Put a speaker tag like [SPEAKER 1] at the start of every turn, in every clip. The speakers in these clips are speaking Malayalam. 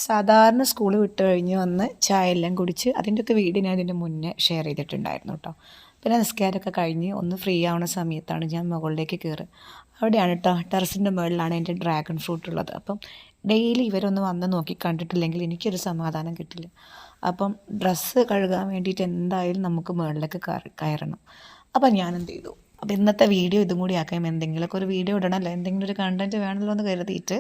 [SPEAKER 1] സാധാരണ സ്കൂൾ വിട്ട് കഴിഞ്ഞ് വന്ന് ചായ എല്ലാം കുടിച്ച് അതിൻ്റെയൊക്കെ വീഡിയോ ഞാൻ ഇതിൻ്റെ മുന്നേ ഷെയർ ചെയ്തിട്ടുണ്ടായിരുന്നു കേട്ടോ. പിന്നെ നിസ്കാരമൊക്കെ കഴിഞ്ഞ് ഒന്ന് ഫ്രീ ആവുന്ന സമയത്താണ് ഞാൻ മുകളിലേക്ക് കയറുക. അവിടെയാണ് കേട്ടോ, ടെറസിൻ്റെ മുകളിലാണ് എൻ്റെ ഡ്രാഗൺ ഫ്രൂട്ട് ഉള്ളത്. അപ്പം ഡെയിലി ഇവരൊന്ന് വന്ന് നോക്കി കണ്ടിട്ടില്ലെങ്കിൽ എനിക്കൊരു സമാധാനം കിട്ടില്ല. അപ്പം ഡ്രസ്സ് കഴുകാൻ വേണ്ടിയിട്ട് എന്തായാലും നമുക്ക് മുകളിലേക്ക് കയറണം. അപ്പം ഞാൻ എന്ത് ചെയ്തു, അപ്പോൾ ഇന്നത്തെ വീഡിയോ ഇതും കൂടി ആക്കാം. എന്തെങ്കിലുമൊക്കെ ഒരു വീഡിയോ ഇടണമല്ലോ, എന്തെങ്കിലും ഒരു കണ്ടൻറ്റ് വേണമല്ലോ എന്ന് കരുതിയിട്ട്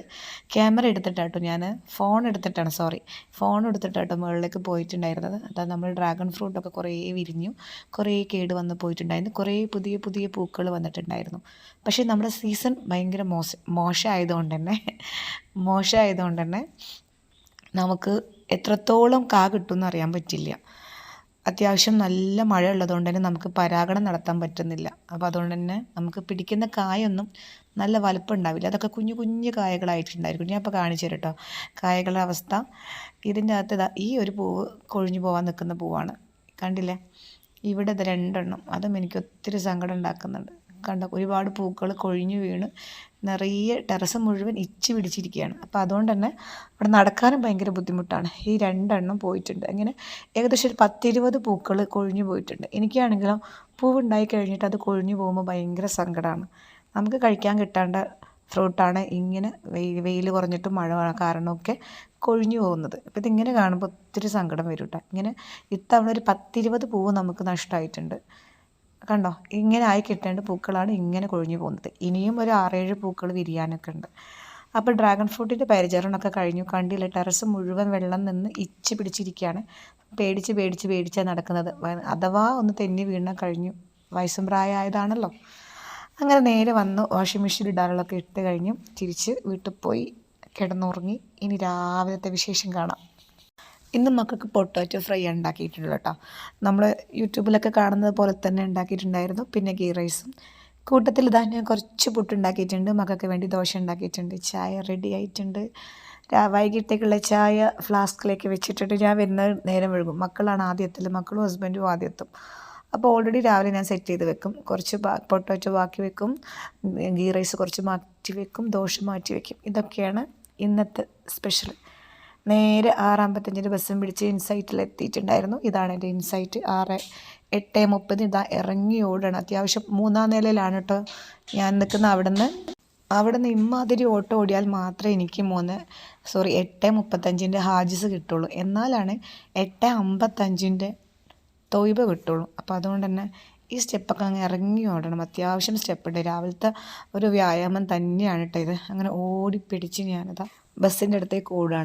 [SPEAKER 1] ക്യാമറ എടുത്തിട്ടാട്ടോ, ഞാൻ ഫോൺ എടുത്തിട്ടാട്ടോ മുകളിലേക്ക് പോയിട്ടുണ്ടായിരുന്നത്. അതാ നമ്മൾ ഡ്രാഗൺ ഫ്രൂട്ടൊക്കെ കുറേ വിരിഞ്ഞു, കുറേ കേട് വന്ന് പോയിട്ടുണ്ടായിരുന്നു, കുറേ പുതിയ പുതിയ പൂക്കൾ വന്നിട്ടുണ്ടായിരുന്നു. പക്ഷേ നമ്മുടെ സീസൺ ഭയങ്കര മോശമായതുകൊണ്ട് തന്നെ നമുക്ക് എത്രത്തോളം കാ കിട്ടുമെന്ന് അറിയാൻ പറ്റില്ല. അത്യാവശ്യം നല്ല മഴ ഉള്ളതുകൊണ്ട് തന്നെ നമുക്ക് പരാഗണം നടത്താൻ പറ്റുന്നില്ല. അപ്പോൾ അതുകൊണ്ട് തന്നെ നമുക്ക് പിടിക്കുന്ന കായൊന്നും നല്ല വലുപ്പം ഉണ്ടാവില്ല. അതൊക്കെ കുഞ്ഞു കുഞ്ഞു കായകളായിട്ടുണ്ടായിരിക്കും. ഞാൻ ഇപ്പോൾ കാണിച്ചു തരാം കേട്ടോ കായകളുടെ അവസ്ഥ. ഇതിൻ്റെ അകത്ത് ഈ ഒരു പൂവ് കൊഴിഞ്ഞു പോകാൻ നിൽക്കുന്ന പൂവാണ്, കണ്ടില്ലേ? ഇവിടെ ഇത് 2 എണ്ണം, അതും എനിക്ക് ഒത്തിരി സങ്കടം ഉണ്ടാക്കുന്നുണ്ട്. കണ്ട ഒരുപാട് പൂക്കൾ കൊഴിഞ്ഞു വീണ് നിറയെ ടെറസ് മുഴുവൻ ഇച്ചി പിടിച്ചിരിക്കുകയാണ്. അപ്പോൾ അതുകൊണ്ട് തന്നെ ഇവിടെ നടക്കാനും ഭയങ്കര ബുദ്ധിമുട്ടാണ്. ഈ 2 എണ്ണം പോയിട്ടുണ്ട്. അങ്ങനെ ഏകദേശം ഒരു 10-20 പൂക്കൾ കൊഴിഞ്ഞു പോയിട്ടുണ്ട്. എനിക്കാണെങ്കിലും പൂവുണ്ടായി കഴിഞ്ഞിട്ട് അത് കൊഴിഞ്ഞു പോകുമ്പോൾ ഭയങ്കര സങ്കടമാണ്. നമുക്ക് കഴിക്കാൻ കിട്ടാണ്ട ഫ്രൂട്ടാണ് ഇങ്ങനെ വെയിൽ കുറഞ്ഞിട്ട് മഴ കാരണമൊക്കെ കൊഴിഞ്ഞു പോകുന്നത്. അപ്പോൾ ഇതിങ്ങനെ കാണുമ്പോൾ ഒത്തിരി സങ്കടം വരും കേട്ടോ. ഇങ്ങനെ ഇത്തവണ ഒരു 10-20 പൂവ് നമുക്ക് നഷ്ടമായിട്ടുണ്ട്. കണ്ടോ, ഇങ്ങനെ ആയി കിട്ടേണ്ട പൂക്കളാണ് ഇങ്ങനെ കൊഴിഞ്ഞു പോകുന്നത്. ഇനിയും ഒരു 6-7 പൂക്കൾ വിരിയാനൊക്കെ ഉണ്ട്. അപ്പോൾ ഡ്രാഗൺ ഫ്രൂട്ടിൻ്റെ പരിചരണമൊക്കെ കഴിഞ്ഞു. കണ്ടില്ല, ടെറസ് മുഴുവൻ വെള്ളം നിന്ന് ഇച്ച് പിടിച്ചിരിക്കുകയാണ്. പേടിച്ചാണ് നടക്കുന്നത്. അഥവാ ഒന്ന് തെന്നി വീണാൽ കഴിഞ്ഞു. വയസ്സും പ്രായമായതാണല്ലോ. അങ്ങനെ നേരെ വന്നു വാഷിംഗ് മെഷീൻ ഇടാനുള്ളതൊക്കെ ഇട്ട് കഴിഞ്ഞു തിരിച്ച് വീട്ടിൽ പോയി കിടന്നുറങ്ങി. ഇനി രാവിലത്തെ വിശേഷം കാണാം. ഇന്ന് മക്കൾക്ക് പൊട്ടാറ്റോ ഫ്രൈ ഉണ്ടാക്കിയിട്ടുണ്ട് കേട്ടോ. നമ്മൾ യൂട്യൂബിലൊക്കെ കാണുന്നത് പോലെ തന്നെ ഉണ്ടാക്കിയിട്ടുണ്ടായിരുന്നു. പിന്നെ ഗീ റൈസും കൂട്ടത്തിൽ ഇതാ ഞാൻ കുറച്ച് പുട്ടുണ്ടാക്കിയിട്ടുണ്ട്. മക്കൾക്ക് വേണ്ടി ദോശ ഉണ്ടാക്കിയിട്ടുണ്ട്. ചായ റെഡി ആയിട്ടുണ്ട്. വൈകിട്ടേക്കുള്ള ചായ ഫ്ലാസ്കിലേക്ക് വെച്ചിട്ടിട്ട് ഞാൻ വരുന്നത് നേരം വഴുകും. മക്കളാണ് ആദ്യം എത്തൽ, മക്കളും ഹസ്ബൻഡും ആദ്യം എത്തും. അപ്പോൾ ഓൾറെഡി രാവിലെ ഞാൻ സെറ്റ് ചെയ്ത് വെക്കും. കുറച്ച് പൊട്ടാറ്റോ ബാക്കി വെക്കും, ഗീ റൈസ് കുറച്ച് മാറ്റി വെക്കും, ദോശ മാറ്റി വെക്കും. ഇതൊക്കെയാണ് ഇന്നത്തെ സ്പെഷ്യൽ. നേരെ 6:55 ബസ്സും പിടിച്ച് ഇൻസൈറ്റിൽ എത്തിയിട്ടുണ്ടായിരുന്നു. ഇതാണ് എൻ്റെ ഇൻസൈറ്റ്. 8:30 ഇതാ ഇറങ്ങി ഓടണം. അത്യാവശ്യം 3-ാം നിലയിലാണ് കേട്ടോ ഞാൻ നിൽക്കുന്നത്. അവിടെ നിന്ന് ഇമ്മാതിരി ഓട്ടോ ഓടിയാൽ മാത്രമേ എനിക്ക് 8:35 ഹാജിസ് കിട്ടുള്ളൂ. എന്നാലാണ് 8:55 തൊയ്ബ കിട്ടുള്ളൂ. അപ്പോൾ അതുകൊണ്ട് തന്നെ ഈ സ്റ്റെപ്പൊക്കെ അങ്ങ് ഇറങ്ങി ഓടണം. അത്യാവശ്യം സ്റ്റെപ്പുണ്ട്. രാവിലത്തെ ഒരു വ്യായാമം തന്നെയാണ് കേട്ടോ ഇത്. അങ്ങനെ ഓടിപ്പിടിച്ച് ഞാനിതാ ബസ്സിൻ്റെ അടുത്തേക്ക് ഓടുകയാണ്.